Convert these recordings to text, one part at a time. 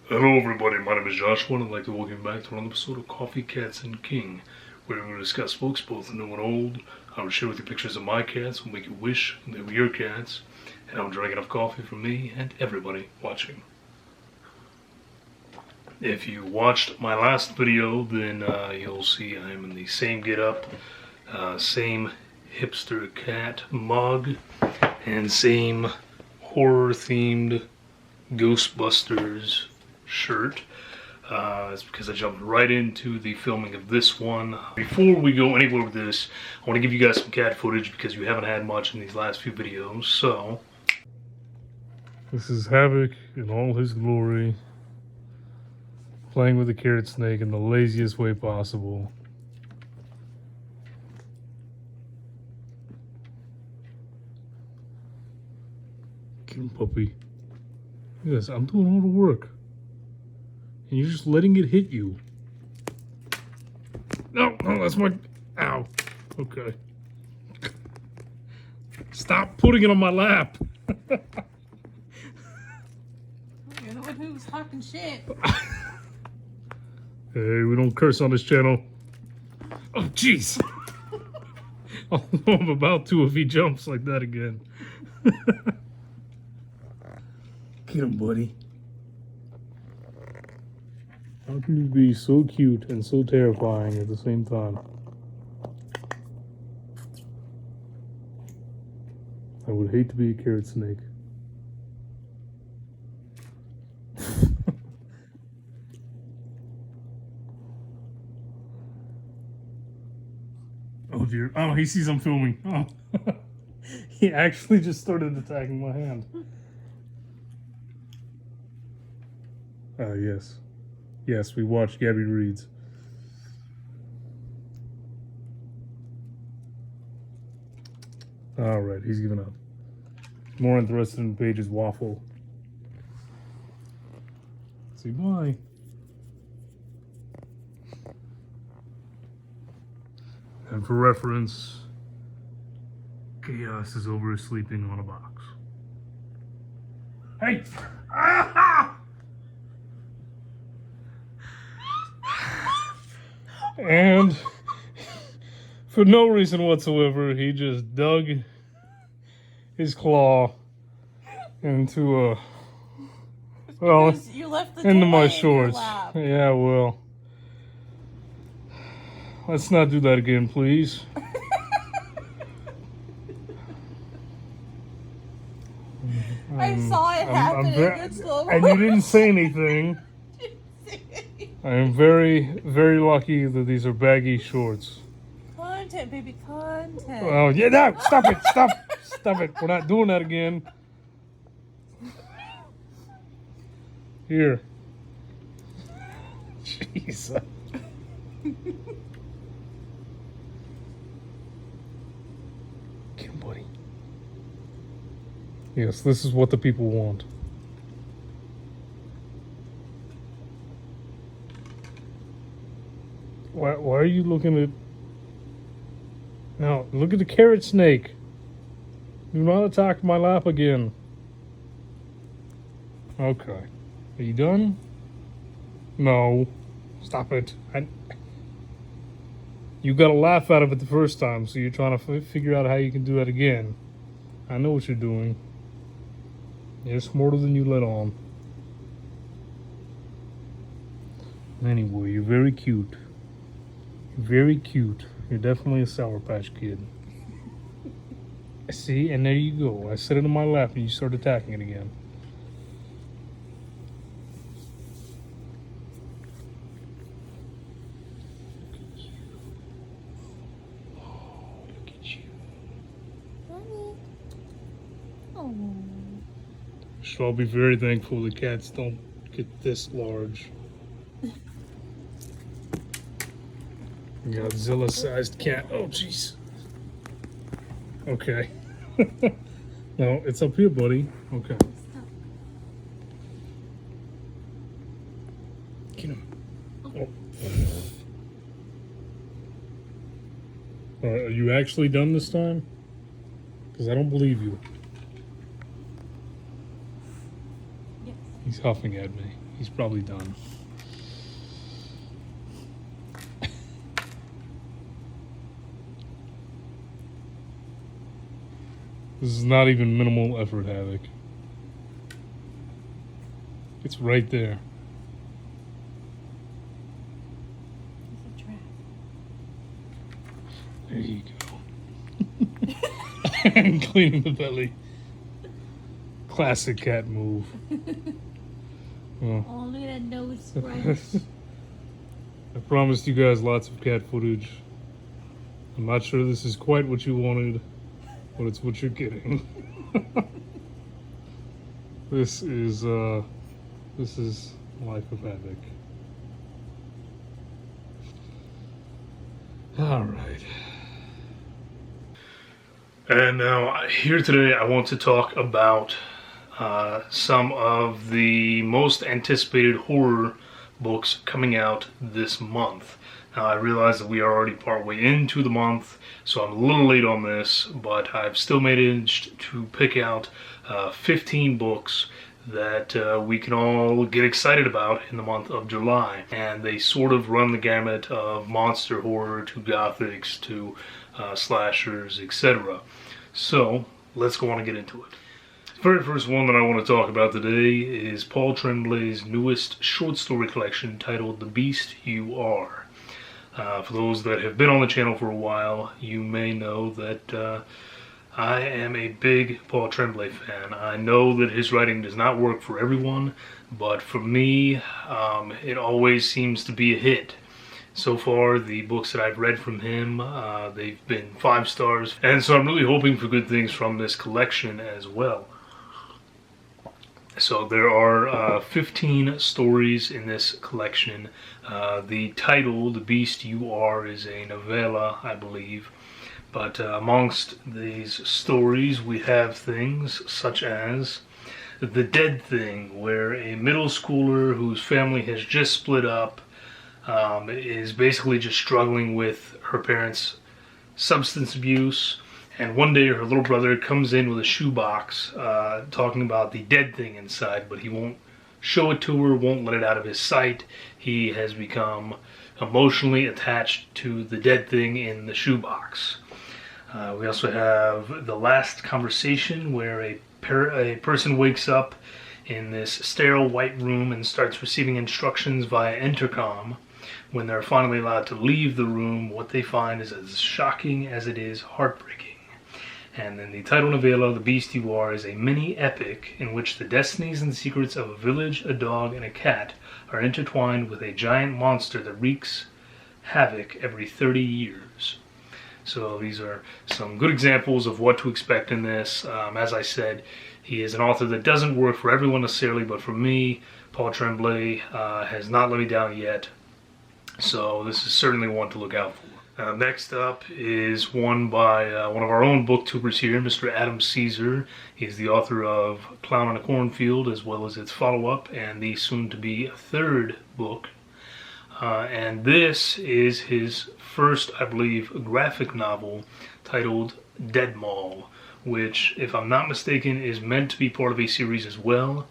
Hello everybody, my name is Joshua and I'd like to welcome you back to another episode of Coffee, Cats, and King, where we will discuss books both new and old. I will share with you pictures of my cats, will make you wish they were your cats, and I will drink enough coffee for me and everybody watching. If you watched my last video, then you'll see I am in the same get-up, same hipster cat mug, and same horror-themed Ghostbusters shirt. It's because I jumped right into the filming of this one. Before we go anywhere with this, I want to give you guys some cat footage because you haven't had much in these last few videos. So, this is Havoc in all his glory, playing with the carrot snake in the laziest way possible. Get him, puppy. Yes, I'm doing all the work. And you're just letting it hit you. No, that's my... Ow. Okay. Stop putting it on my lap. You're the one who's talking shit. Hey, we don't curse on this channel. Oh, jeez. I'm about to if he jumps like that again. Get him, buddy. How can you be so cute and so terrifying at the same time? I would hate to be a carrot snake. Oh dear. Oh, he sees I'm filming. Oh. He actually just started attacking my hand. Yes. Yes, we watched Gabby Reads. Alright, he's giving up. More interested in Paige's waffle. Say bye. And for reference, Chaos is oversleeping on a box. Hey! Ah! And for no reason whatsoever, he just dug his claw into You left the into toy my in shorts. your lap. Yeah, well, let's not do that again, please. I saw it happen in good slow And you didn't say anything. I am very, very lucky that these are baggy shorts. Content, baby, content. Oh, yeah, no, stop it, stop it. We're not doing that again. Here. Jeez. Get him, buddy. Yes, this is what the people want. Why are you looking at... Now, look at the carrot snake. Do not attack my lap again. Okay. Are you done? No. Stop it. You got a laugh out of it the first time, so you're trying to figure out how you can do that again. I know what you're doing. You're smarter than you let on. Anyway, you're very cute. Very cute. You're definitely a Sour Patch Kid. See, and there you go. I set it in my lap and you start attacking it again. Oh, look at you. Mommy. Oh. So I'll be very thankful the cats don't get this large. Godzilla-sized cat. Oh, jeez. Okay. No, it's up here, buddy. Okay. Get him. Oh. Are you actually done this time? Because I don't believe you. Yes. He's huffing at me. He's probably done. This is not even minimal effort, Havoc. It's right there. It's a trap. There you go. And cleaning the belly. Classic cat move. Well, Only that nose scrunch. I promised you guys lots of cat footage. I'm not sure this is quite what you wanted, but it's what you're getting. This is Life of Havoc. All right. And now here today I want to talk about some of the most anticipated horror books coming out this month. Now I realize that we are already partway into the month, so I'm a little late on this, but I've still managed to pick out 15 books that we can all get excited about in the month of July. And they sort of run the gamut of monster horror to gothics to slashers, etc. So let's go on and get into it. The very first one that I want to talk about today is Paul Tremblay's newest short story collection titled The Beast You Are. For those that have been on the channel for a while, you may know that I am a big Paul Tremblay fan. I know that his writing does not work for everyone, but for me, it always seems to be a hit. So far, the books that I've read from him, they've been 5 stars, and so I'm really hoping for good things from this collection as well. So there are 15 stories in this collection. The title, The Beast You Are, is a novella, I believe. But amongst these stories, we have things such as The Dead Thing, where a middle schooler whose family has just split up is basically just struggling with her parents' substance abuse. And one day her little brother comes in with a shoebox talking about the dead thing inside, but he won't show it to her, won't let it out of his sight. He has become emotionally attached to the dead thing in the shoebox. We also have The Last Conversation, where a person wakes up in this sterile white room and starts receiving instructions via intercom. When they're finally allowed to leave the room, what they find is as shocking as it is heartbreaking. And then the title novella, The Beast You Are, is a mini-epic in which the destinies and secrets of a village, a dog, and a cat are intertwined with a giant monster that wreaks havoc every 30 years. So these are some good examples of what to expect in this. As I said, he is an author that doesn't work for everyone necessarily, but for me, Paul Tremblay has not let me down yet. So this is certainly one to look out for. Next up is one by one of our own booktubers here, Mr. Adam Caesar. He's the author of Clown in a Cornfield, as well as its follow-up and the soon-to-be third book. And this is his first, I believe, graphic novel titled Dead Mall, which, if I'm not mistaken, is meant to be part of a series as well.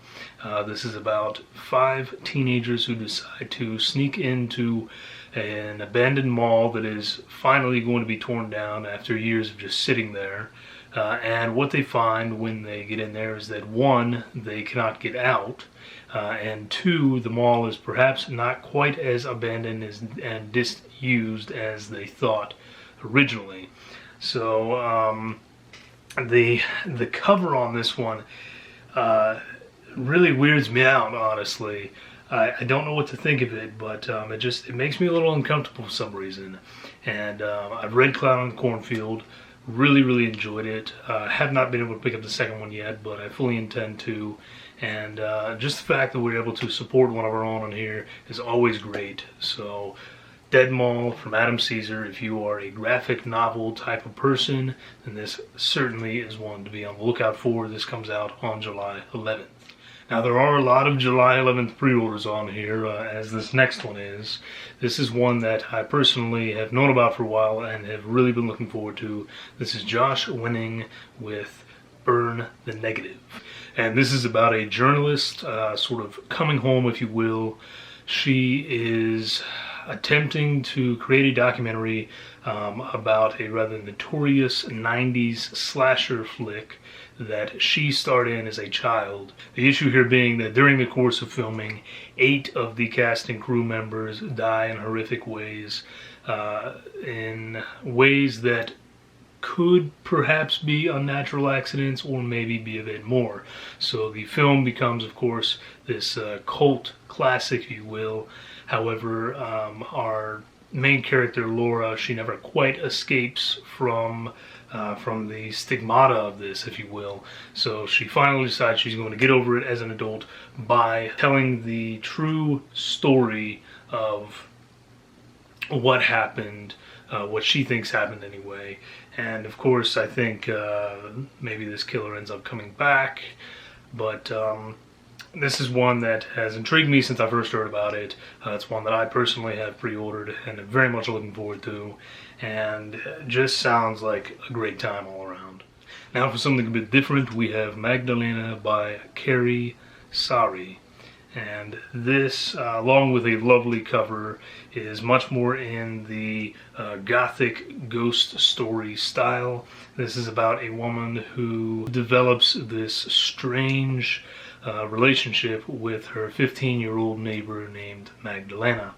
This is about 5 teenagers who decide to sneak into an abandoned mall that is finally going to be torn down after years of just sitting there. And what they find when they get in there is that 1, they cannot get out, and 2, the mall is perhaps not quite as abandoned and disused as they thought originally. So the cover on this one really weirds me out, honestly. I don't know what to think of it, but it makes me a little uncomfortable for some reason. And I've read Clown in the Cornfield, really enjoyed it. Have not been able to pick up the second one yet, but I fully intend to. And just the fact that we're able to support one of our own on here is always great. So Dead Mall from Adam Caesar. If you are a graphic novel type of person, then this certainly is one to be on the lookout for. This comes out on July 11th. Now, there are a lot of July 11th pre-orders on here, as this next one is. This is one that I personally have known about for a while and have really been looking forward to. This is Josh Winning with Burn the Negative. And this is about a journalist sort of coming home, if you will. She is attempting to create a documentary about a rather notorious 90s slasher flick that she starred in as a child. The issue here being that during the course of filming, 8 of the cast and crew members die in horrific ways, in ways that could perhaps be unnatural accidents or maybe be a bit more. So the film becomes, of course, this cult classic, if you will. However, our main character, Laura, she never quite escapes from the stigmata of this, if you will. So she finally decides she's going to get over it as an adult by telling the true story of what happened, what she thinks happened anyway. And of course, I think maybe this killer ends up coming back, but this is one that has intrigued me since I first heard about it. It's one that I personally have pre-ordered and am very much looking forward to, and just sounds like a great time all around. Now for something a bit different, we have Magdalena by Carrie Sari. And this, along with a lovely cover, is much more in the gothic ghost story style. This is about a woman who develops this strange relationship with her 15-year-old neighbor named Magdalena.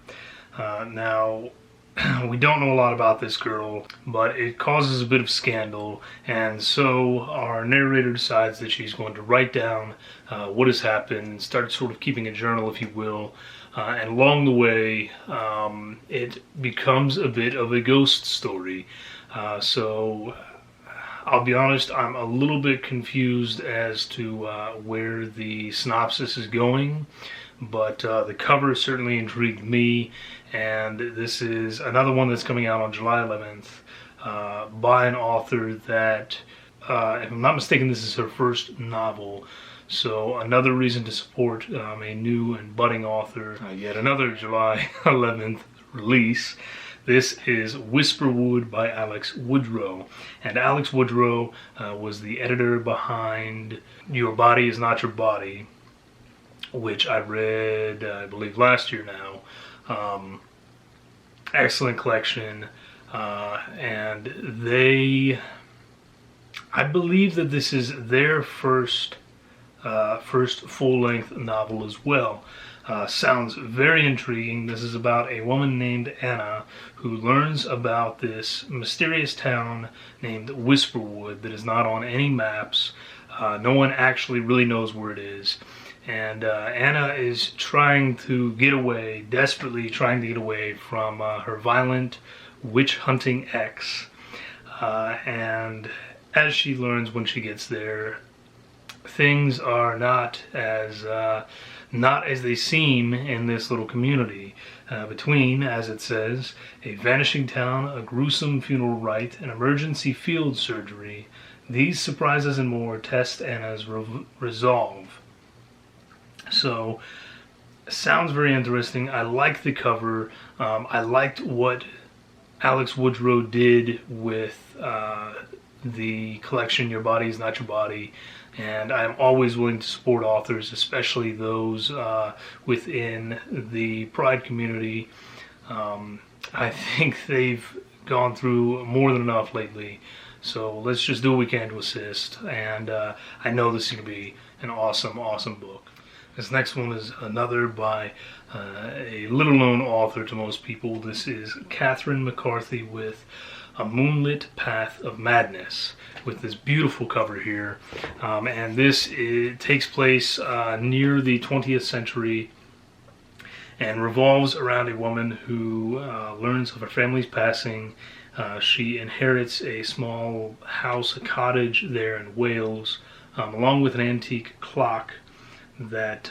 Now, we don't know a lot about this girl, but it causes a bit of scandal, and so our narrator decides that she's going to write down what has happened, start sort of keeping a journal, if you will, and along the way it becomes a bit of a ghost story. So I'll be honest, I'm a little bit confused as to where the synopsis is going, but the cover certainly intrigued me, and this is another one that's coming out on July 11th by an author that, if I'm not mistaken, this is her first novel. So another reason to support a new and budding author. Yet another July 11th release. This is Whisperwood by Alex Woodrow. And Alex Woodrow was the editor behind Your Body Is Not Your Body, which I read, I believe, last year now. Excellent collection. And I believe that this is their first full-length novel as well. Sounds very intriguing. This is about a woman named Anna who learns about this mysterious town named Whisperwood that is not on any maps. No one actually really knows where it is. And Anna is trying to get away, desperately trying to get away from her violent witch-hunting ex. And as she learns when she gets there, things are not as they seem in this little community. Between, as it says, a vanishing town, a gruesome funeral rite, an emergency field surgery, these surprises and more test Anna's resolve. So, sounds very interesting. I like the cover. I liked what Alex Woodrow did with the collection Your Body Is Not Your Body. And I'm always willing to support authors, especially those within the Pride community. I think they've gone through more than enough lately. So let's just do what we can to assist. And I know this is going to be an awesome, awesome book. This next one is another by a little-known author to most people. This is Catherine McCarthy with A Moonlit Path of Madness, with this beautiful cover here. And this takes place near the 20th century and revolves around a woman who learns of her family's passing. She inherits a small house, a cottage there in Wales, along with an antique clock that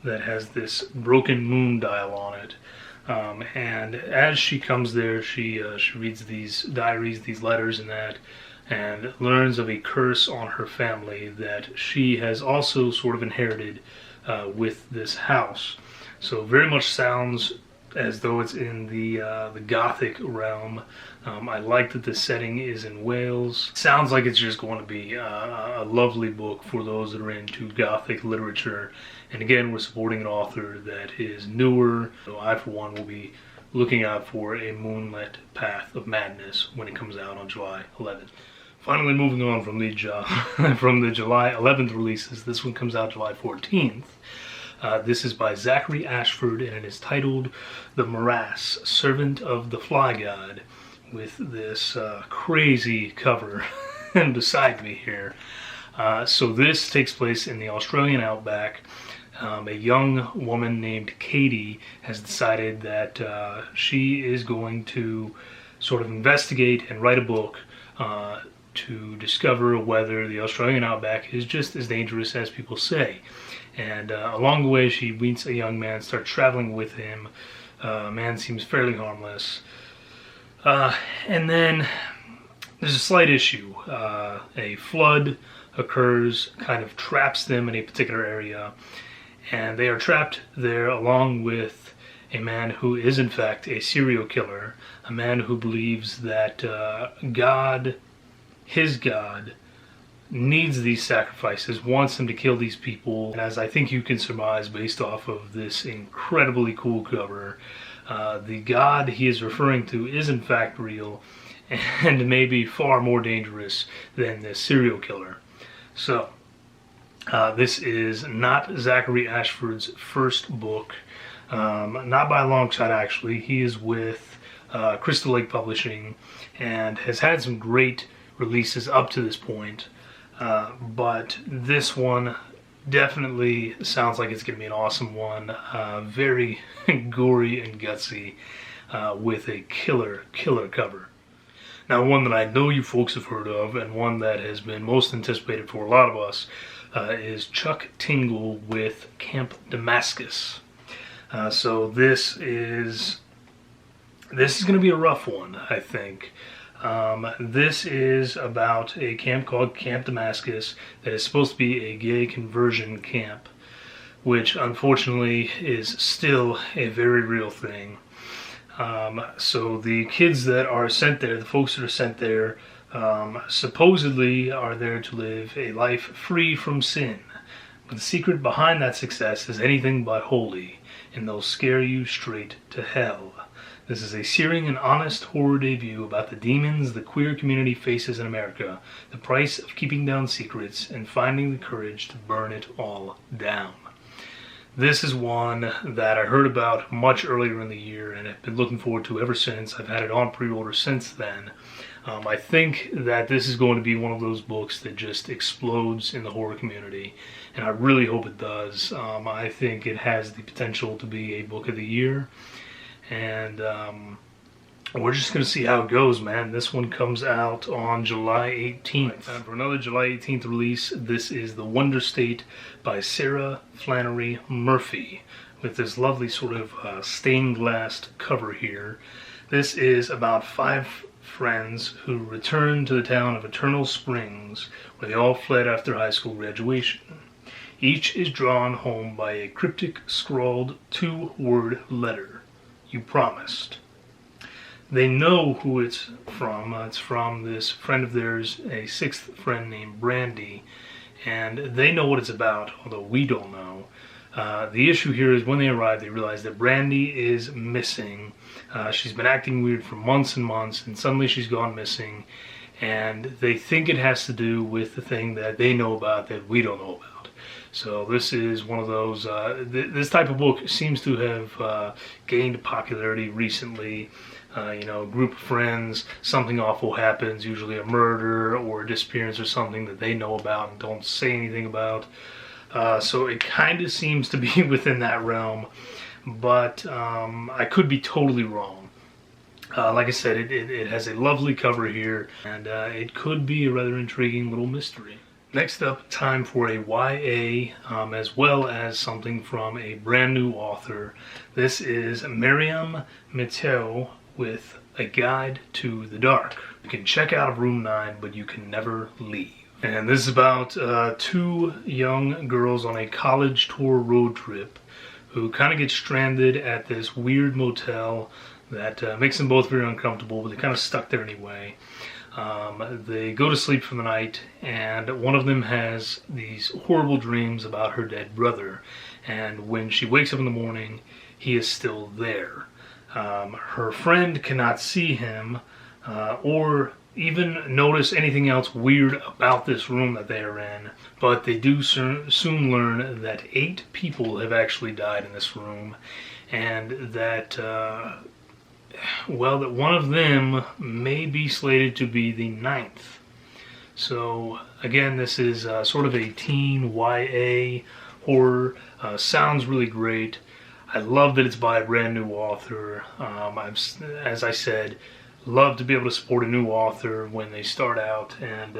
has this broken moon dial on it. And as she comes there, she reads these diaries, these letters and that, and learns of a curse on her family that she has also sort of inherited with this house. So very much sounds as though it's in the Gothic realm. I like that the setting is in Wales. Sounds like it's just going to be a lovely book for those that are into Gothic literature. And again, we're supporting an author that is newer. So I, for one, will be looking out for A Moonlit Path of Madness when it comes out on July 11th. Finally, moving on from the July 11th releases, this one comes out July 14th. This is by Zachary Ashford, and it is titled The Morass, Servant of the Fly God, with this crazy cover beside me here. So this takes place in the Australian outback. A young woman named Katie has decided that she is going to sort of investigate and write a book to discover whether the Australian outback is just as dangerous as people say. And along the way, she meets a young man, starts traveling with him. Man seems fairly harmless. And then there's a slight issue. A flood occurs, kind of traps them in a particular area. And they are trapped there along with a man who is in fact a serial killer. A man who believes that God, his God, needs these sacrifices, wants him to kill these people. And as I think you can surmise based off of this incredibly cool cover, the God he is referring to is in fact real and maybe far more dangerous than this serial killer. So, this is not Zachary Ashford's first book, not by a long shot actually. He is with Crystal Lake Publishing and has had some great releases up to this point. But this one definitely sounds like it's going to be an awesome one. Very gory and gutsy with a killer cover. Now, one that I know you folks have heard of and one that has been most anticipated for a lot of us is Chuck Tingle with Camp Damascus. So this is going to be a rough one, I think. This is about a camp called Camp Damascus that is supposed to be a gay conversion camp, which unfortunately is still a very real thing. So the kids that are sent there, the folks that are sent there, supposedly are there to live a life free from sin. But the secret behind that success is anything but holy, and they'll scare you straight to hell. This is a searing and honest horror debut about the demons the queer community faces in America, the price of keeping down secrets, and finding the courage to burn it all down. This is one that I heard about much earlier in the year and have been looking forward to ever since. I've had it on pre-order since then. I think that this is going to be one of those books that just explodes in the horror community, and I really hope it does. I think it has the potential to be a book of the year. And we're just going to see how it goes, man. This one comes out on July 18th. Time for another July 18th release. This is The Wonder State by Sarah Flannery Murphy with this lovely sort of stained glass cover here. This is about 5 friends who return to the town of Eternal Springs, where they all fled after high school graduation. Each is drawn home by a cryptic scrawled 2-word letter. You promised. They know who it's from. It's from this friend of theirs, a 6th friend named Brandy, and they know what it's about, although we don't know. The issue here is when they arrive, they realize that Brandy is missing. She's been acting weird for months and months, and suddenly she's gone missing, and they think it has to do with the thing that they know about that we don't know about. So this is one of those, this type of book seems to have gained popularity recently. You know, a group of friends, something awful happens, usually a murder or a disappearance or something that they know about and don't say anything about. So it kind of seems to be within that realm, but I could be totally wrong. Like I said, it has a lovely cover here, and it could be a rather intriguing little mystery. Next up, time for a YA, as well as something from a brand new author. This is Miriam Mateo with A Guide to the Dark. You can check out of room 9, but you can never leave. And this is about 2 young girls on a college tour road trip who kind of get stranded at this weird motel that makes them both very uncomfortable, but they're kind of stuck there anyway. They go to sleep for the night, and one of them has these horrible dreams about her dead brother. And when she wakes up in the morning, he is still there. Her friend cannot see him or even notice anything else weird about this room that they are in, but they do soon learn that 8 people have actually died in this room, and that well, that one of them may be slated to be the 9th. So again, this is sort of a teen YA horror. Sounds really great. I love that it's by a brand new author. As I said, love to be able to support a new author when they start out, and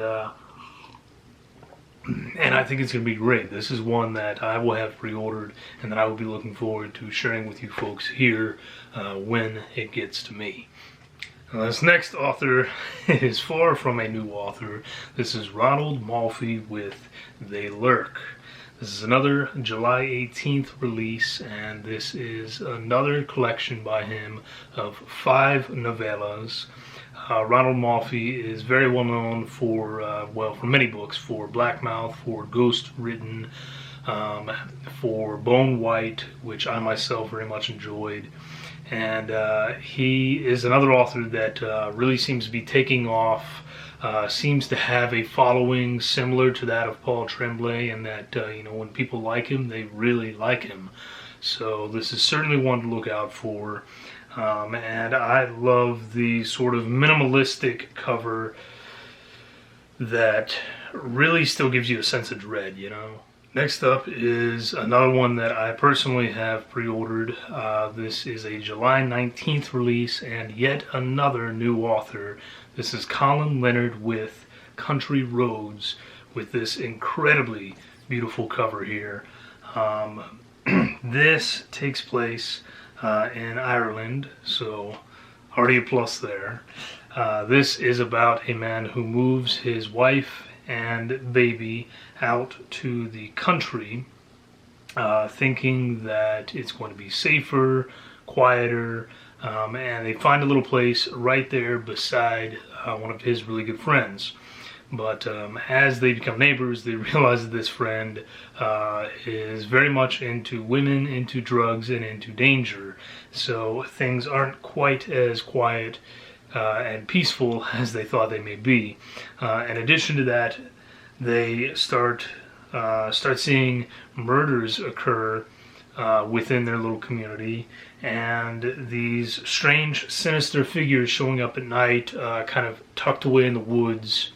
I think it's going to be great. This is one that I will have pre-ordered and that I will be looking forward to sharing with you folks here when it gets to me. Now, this next author is far from a new author. This is Ronald Malfi with They Lurk. This is another July 18th release, and this is another collection by him of 5 novellas. Ronald Malfi is very well known for, well, for many books, for Blackmouth, for Ghost Written, for Bone White, which I myself very much enjoyed. And he is another author that really seems to be taking off, seems to have a following similar to that of Paul Tremblay, and that, you know, when people like him, they really like him. So this is certainly one to look out for. And I love the sort of minimalistic cover that really still gives you a sense of dread, you know. Next up is another one that I personally have pre-ordered. This is a July 19th release, and yet another new author. This is Colin Leonard with Country Roads, with this incredibly beautiful cover here. This takes place in Ireland, so already a plus there. This is about a man who moves his wife and baby out to the country, thinking that it's going to be safer, quieter, and they find a little place right there beside one of his really good friends. But as they become neighbors, they realize that this friend is very much into women, into drugs, and into danger. So things aren't quite as quiet and peaceful as they thought they may be. In addition to that, they start seeing murders occur within their little community, and these strange, sinister figures showing up at night, kind of tucked away in the woods,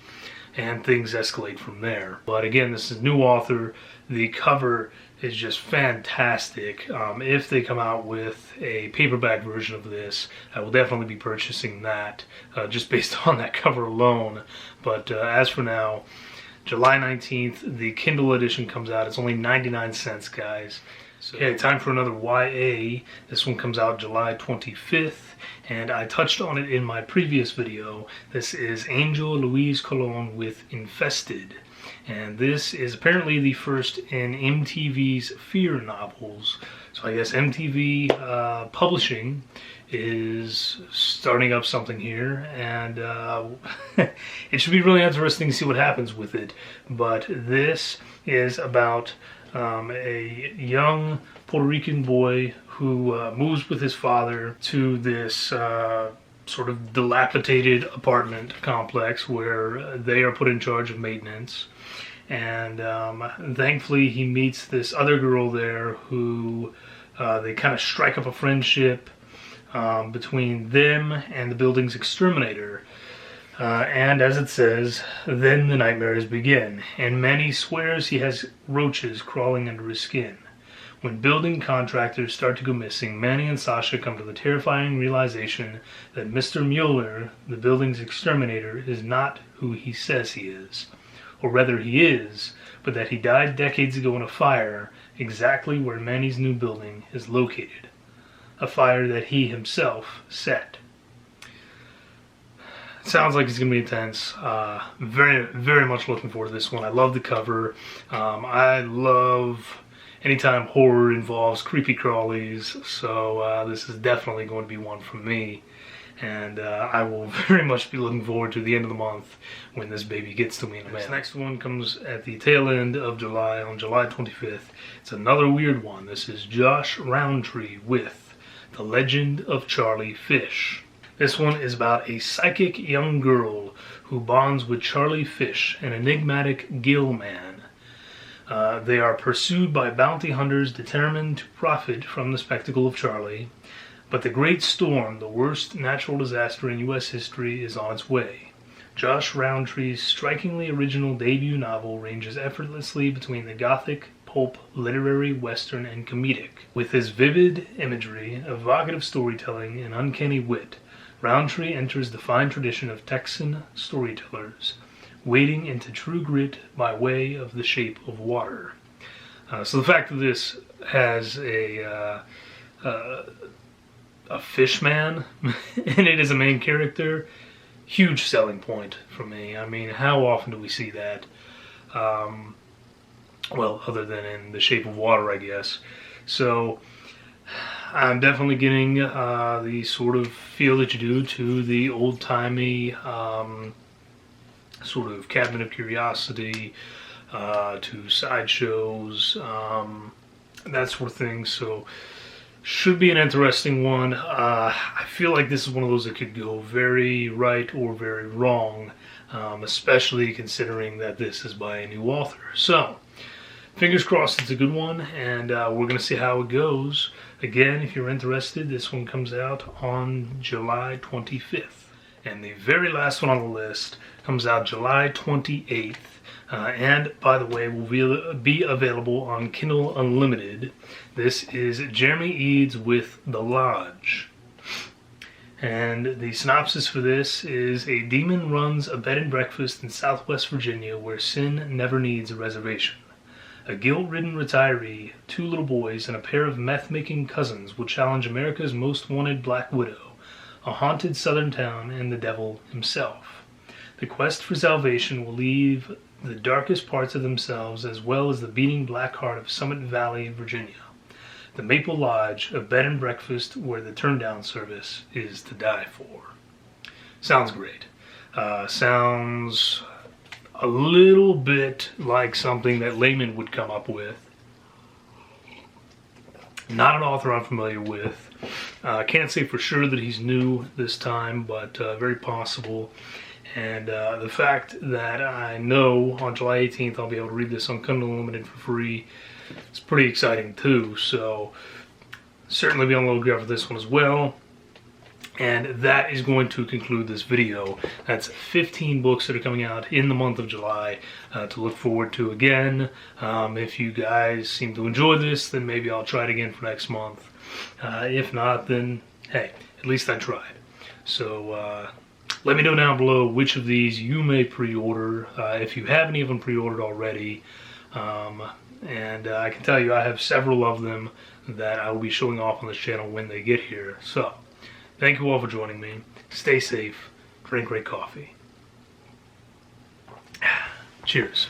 and things escalate from there. But again, this is a new author. The cover is just fantastic. If they come out with a paperback version of this, I will definitely be purchasing that, just based on that cover alone. But as for now, July 19th, the Kindle edition comes out. It's only 99 cents, guys. So, okay, time for another YA. This one comes out July 25th, and I touched on it in my previous video. This is Angel Louise Colon with Infested. And this is apparently the first in MTV's Fear novels. So I guess MTV Publishing is starting up something here, and it should be really interesting to see what happens with it. But this is about a young Puerto Rican boy who moves with his father to this sort of dilapidated apartment complex where they are put in charge of maintenance. And thankfully he meets this other girl there who they kind of strike up a friendship between them and the building's exterminator. And as it says, then the nightmares begin, and Manny swears he has roaches crawling under his skin. When building contractors start to go missing, Manny and Sasha come to the terrifying realization that Mr. Mueller, the building's exterminator, is not who he says he is. Or rather he is, but that he died decades ago in a fire exactly where Manny's new building is located. A fire that he himself set. Sounds like it's going to be intense. Very, very much looking forward to this one. I love the cover. I love anytime horror involves creepy crawlies, so this is definitely going to be one from me. And I will very much be looking forward to the end of the month when this baby gets to me in the mail. This next one comes at the tail end of July, on July 25th. It's another weird one. This is Josh Roundtree with The Legend of Charlie Fish. This one is about a psychic young girl who bonds with Charlie Fish, an enigmatic gill man. They are pursued by bounty hunters determined to profit from the spectacle of Charlie. But the Great Storm, the worst natural disaster in U.S. history, is on its way. Josh Roundtree's strikingly original debut novel ranges effortlessly between the gothic, pulp, literary, western, and comedic. With his vivid imagery, evocative storytelling, and uncanny wit, Roundtree enters the fine tradition of Texan storytellers, wading into true grit by way of The Shape of Water. So the fact that this has a fish man and it is a main character, huge selling point for me. I mean, how often do we see that? Well, other than in The Shape of Water, I guess. So I'm definitely getting the sort of feel that you do to the old-timey sort of Cabinet of Curiosity, to sideshows, that sort of thing. So should be an interesting one. I feel like this is one of those that could go very right or very wrong, especially considering that this is by a new author. So, fingers crossed it's a good one, and we're going to see how it goes. Again, if you're interested, this one comes out on July 25th. And the very last one on the list comes out July 28th. And, by the way, will be available on Kindle Unlimited. This is Jeremy Eads with The Lodge. And the synopsis for this is: a demon runs a bed and breakfast in Southwest Virginia where sin never needs a reservation. A guilt-ridden retiree, 2 little boys, and a pair of meth-making cousins will challenge America's most wanted Black Widow, a haunted southern town, and the devil himself. The quest for salvation will leave the darkest parts of themselves as well as the beating black heart of Summit Valley, Virginia. The Maple Lodge, a bed and breakfast where the turn-down service is to die for. Sounds great. Sounds a little bit like something that Layman would come up with. Not an author I'm familiar with. Can't say for sure that he's new this time, but very possible. And the fact that I know on July 18th I'll be able to read this on Kindle Unlimited for free is pretty exciting too. So certainly be on the lookout for this one as well. And that is going to conclude this video. That's 15 books that are coming out in the month of July to look forward to again. If you guys seem to enjoy this, then maybe I'll try it again for next month. If not, then hey, at least I tried. So let me know down below which of these you may pre-order, if you haven't even pre-ordered already. And I can tell you I have several of them that I will be showing off on this channel when they get here. So thank you all for joining me. Stay safe. Drink great coffee. Cheers.